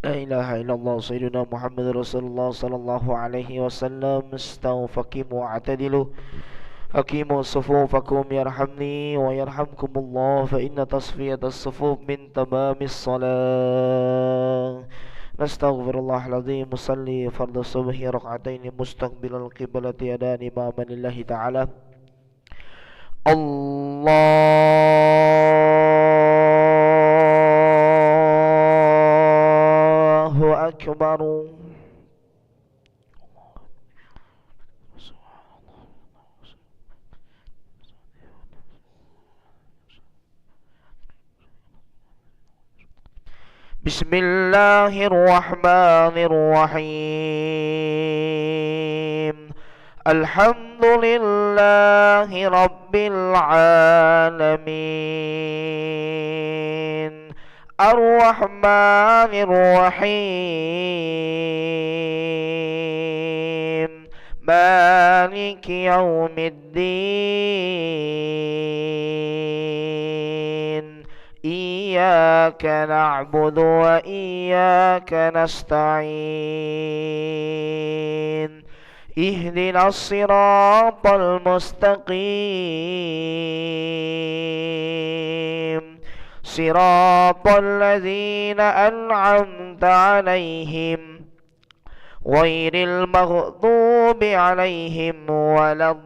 لا إله إلا الله سيدنا محمد رسول الله صلى الله عليه وسلم. استووا فقيموا واعتدلوا أقيموا صفوفكم يرحمني ويرحمكم الله، فإن تصفية الصفوف من تمام الصلاة. نستغفر الله العظيم. مصلي فرض الصبح ركعتين مستقبل القبلة يدان إماما لله تعالى. الله أكبر. بسم الله الرحمن الرحيم. الحمد لله رب العالمين الرحمن الرحيم مالك يوم الدين. إياك نعبد وإياك نستعين. اهدنا الصراط المستقيم، صراط الذين أنعمت عليهم غير المغضوب عليهم ولا الضالين.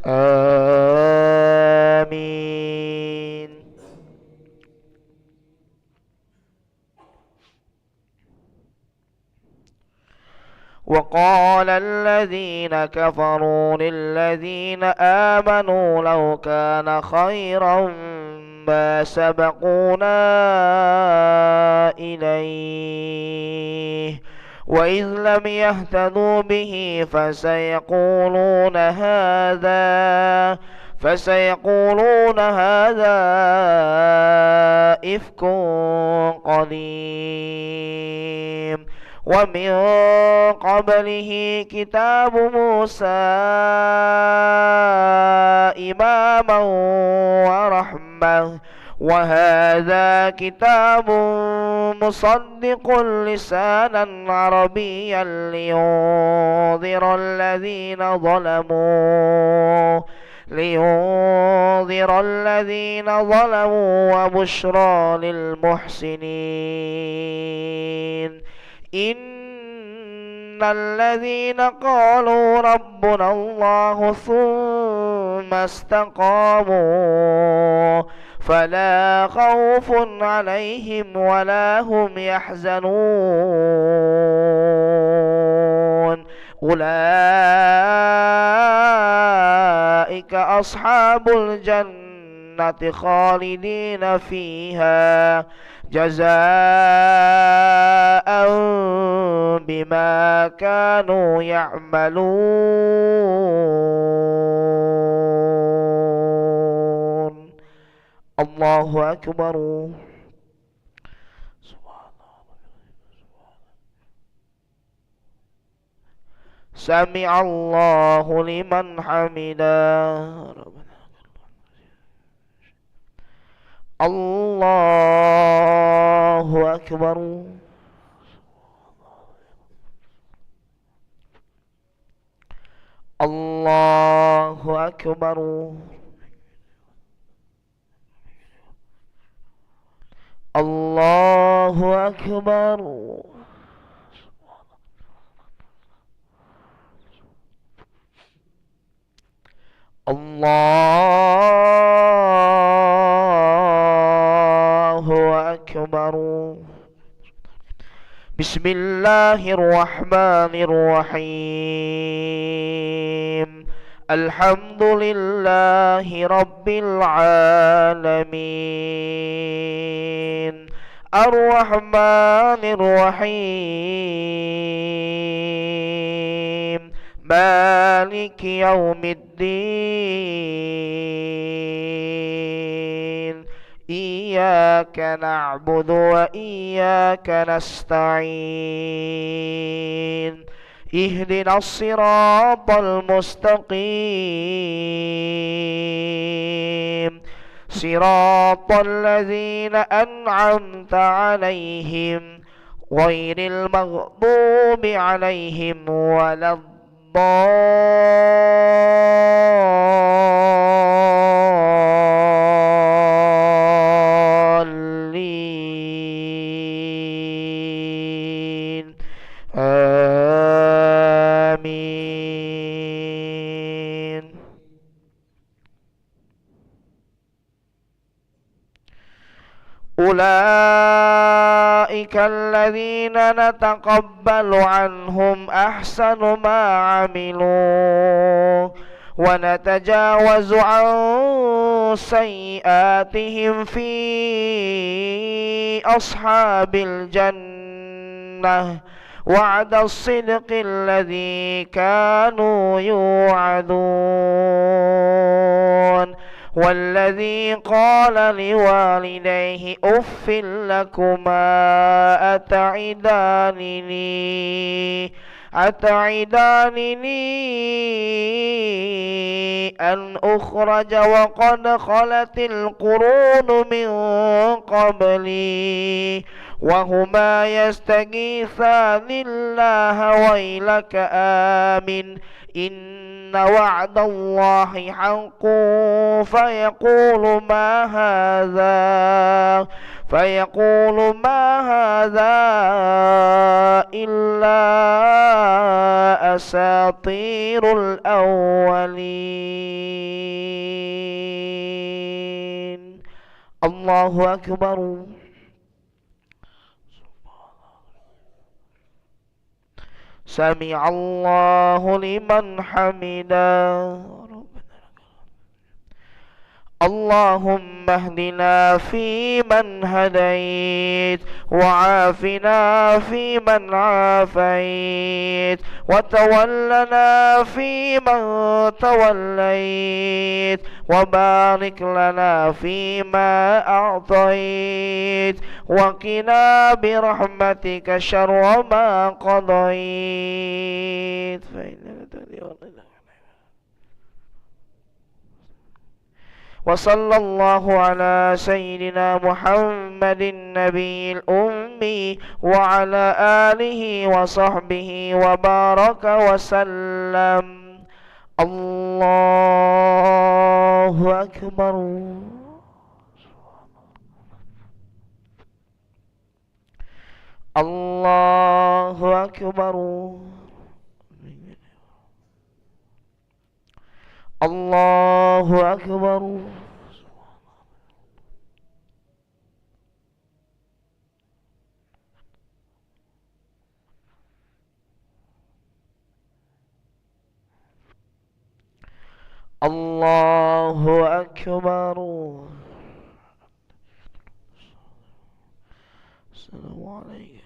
آمين. وقال الذين كفروا للذين آمنوا لو كان خيرا ما سبقونا إليه وإذ لم يهتدوا به فسيقولون هذا إفك قديم. ومن قبله كتاب موسى إماما ورحمة، وهذا كتاب مصدق لسانا عربيا لينذر الذين ظلموا وبشرى للمحسنين. إن الذين قالوا ربنا الله ثم استقاموا فلا خوف عليهم ولا هم يحزنون. أولئك أصحاب الجنة خالدين فيها جزاء بما كانوا يعملون. الله أكبر. سمع الله لمن حمده. الله أكبر. الله أكبر. الله أكبر. الله أكبر. بسم الله الرحمن الرحيم. الحمد لله رب العالمين الرحمن الرحيم مالك يوم الدين. إياك نعبد وإياك نستعين اهدنا الصراط المستقيم صراط الذين أنعمت عليهم غير المغضوب عليهم ولا الضالين آمين. أولئك الذين نتقبل عنهم أحسن ما عملوا ونتجاوز عن سيئاتهم في أصحاب الجنة وعد الصدق الذي كانوا يوعدون والذي قال لوالديه أف لكما أتعدانني أن أخرج وقد خلت القرون من قبلي وهما يستغيثان الله ويلك آمن إن وعد الله حق فيقول ما هذا إلا أساطير الأولين. الله أكبر. سمع الله لمن حمده. اللهم اهدنا فيمن هديت وعافنا فيمن عافيت وتولنا فيمن توليت وبارك لنا فيما أعطيت وقنا برحمتك شر ما قضيت فإنك تقضي ولا وصلى الله على سيدنا محمد النبي الأمي وعلى آله وصحبه وبارك وسلم. الله أكبر. الله أكبر. الله أكبر. الله أكبر. السلام عليكم.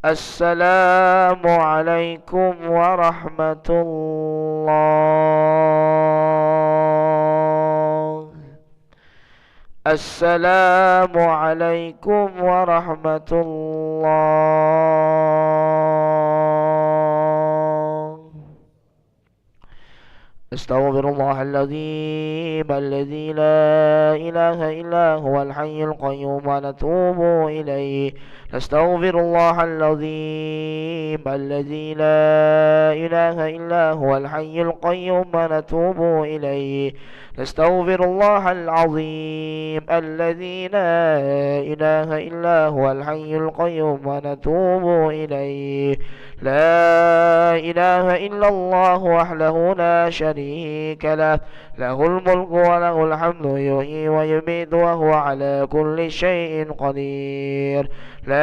السلام عليكم ورحمة الله. السلام عليكم ورحمة الله. استغفر الله العظيم الذي لا إله إلا هو الحي القيوم ونتوب إليه. نستغفر الله العظيم الذي لا إله إلا هو الحي القيوم ونتوب إليه. نستغفر الله العظيم الذي لا إله إلا هو الحي القيوم ونتوب إليه. لا إله إلا الله وحده لا شريك له له الملك وله الحمد يحيي ويميت وهو على كل شيء قدير. لا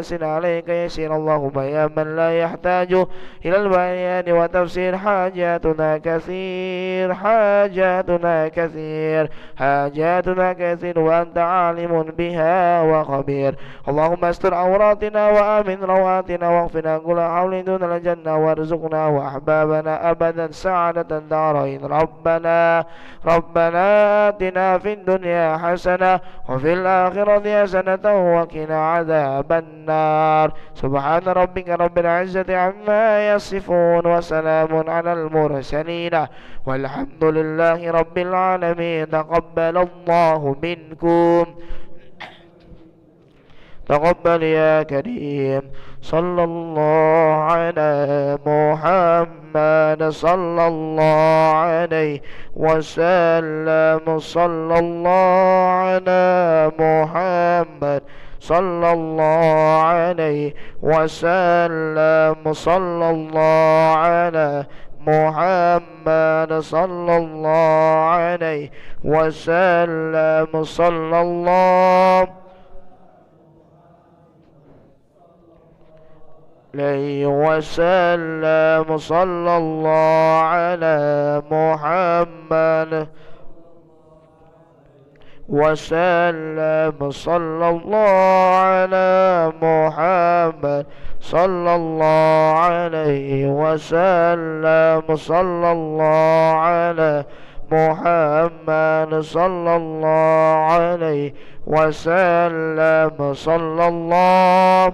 ياسر عليك يسير. اللهم يا من لا يحتاج إلى البيان وتفسير حاجاتنا كثير حاجاتنا كثير حاجاتنا كثير وأنت عالم بها وخبير. اللهم استر عوراتنا وآمن رواتنا واغفنا كل حول دون الجنة وارزقنا وأحبابنا أبدا سعادة الدارين. ربنا آتنا في الدنيا حسنة وفي الآخرة حسنة وقنا عذاب النار. سبحان ربك رب العزة عما يصفون وسلام على المرسلين والحمد لله رب العالمين. تقبل الله منكم تقبل يا كريم. صلى الله على محمد صلى الله عليه وسلم. صلى الله على محمد صلى الله عليه وسلم. صلى الله على محمد صلى الله عليه وسلم. صلى الله عليه وسلم. صلى الله على محمد وسلم. صلى الله على محمد صلى الله عليه وسلم. صلى الله على محمد صلى الله عليه وسلم. صلى الله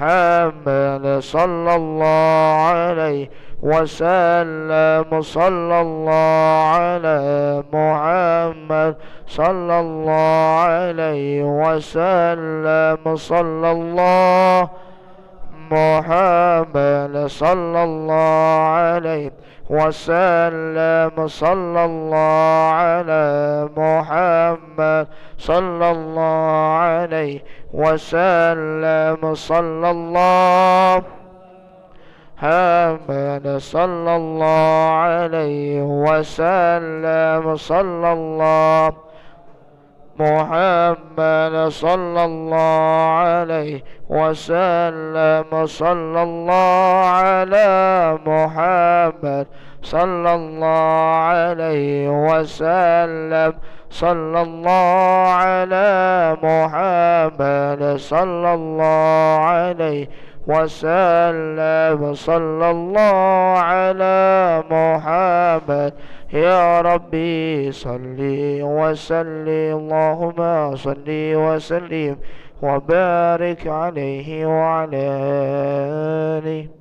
محمد صلى الله عليه وسلم. صلى الله على محمد صلى الله عليه وسلم. صلى الله محمد صلى الله عليه وسلم. صلى الله على محمد صلى الله عليه وسلم. صلى الله محمد صلى الله عليه وسلم. صلى الله محمد صلى الله عليه وسلم. صلى الله على محمد صلى الله عليه وسلم. صلى الله على محمد صلى الله عليه وسلم. صلى الله على محمد. يا ربي صل وسلم. اللهم صل وسلم وبارك عليه وعلى آله.